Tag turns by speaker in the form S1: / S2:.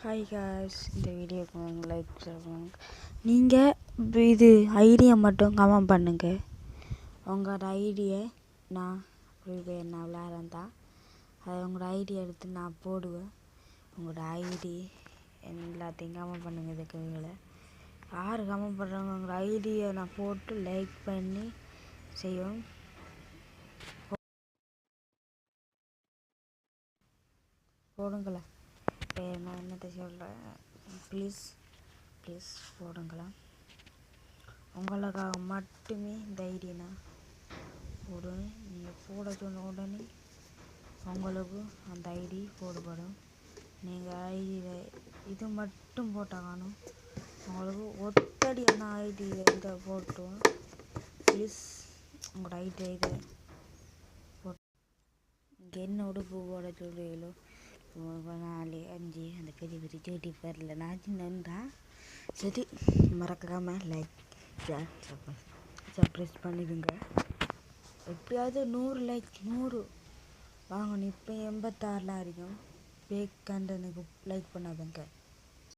S1: Hi guys, இந்த வீடியோக்கு like பண்ணுங்க. நீங்கள் இது ஐடியை மட்டும் கமெண்ட் பண்ணுங்க. உங்களோட ஐடியை நான் நான் விளையாடுறேன் தான். அதை உங்களோட ஐடியை எடுத்து நான் போடுவேன். உங்களோட ஐடி எல்லாத்தையும் கமெண்ட் பண்ணுங்கள். இதுக்கு கீழே யார் கமெண்ட் பண்ணுறாங்க உங்களோட ஐடியை நான் போட்டு லைக் பண்ணி செய்வோம். போடுங்களா? நான் என்னத்தை சொல்கிறேன், ப்ளீஸ் போடுங்களா. உங்களுக்காக மட்டுமே இந்த ஐடியை நான் போடுவேன். நீங்கள் போட சொன்ன உடனே உங்களுக்கு அந்த ஐடி போடப்படும். நீங்கள் ஐடியில் இது மட்டும் போட்டால் காணும். உங்களுக்கு ஒத்தடியான ஐடியில் இதை போட்டுவோம். ப்ளீஸ் உங்களோட ஐடியை இதை போட்டு இங்கே என்ன உடுப்பு போட சொல்கிறீங்களோ 4 5 அந்த பெரிய பெரிய சேட்டி பேரில் நான் சின்னண்டா சரி. மறக்காமல் லைக் ஷேர் சப்ஸ்கிரைப் பண்ணிடுங்க. எப்படியாவது 100 லைக் 100 வாங்கணும். இப்போ 86 இருக்கும். பேக் கண்டனுக்கு லைக் பண்ணாதுங்க.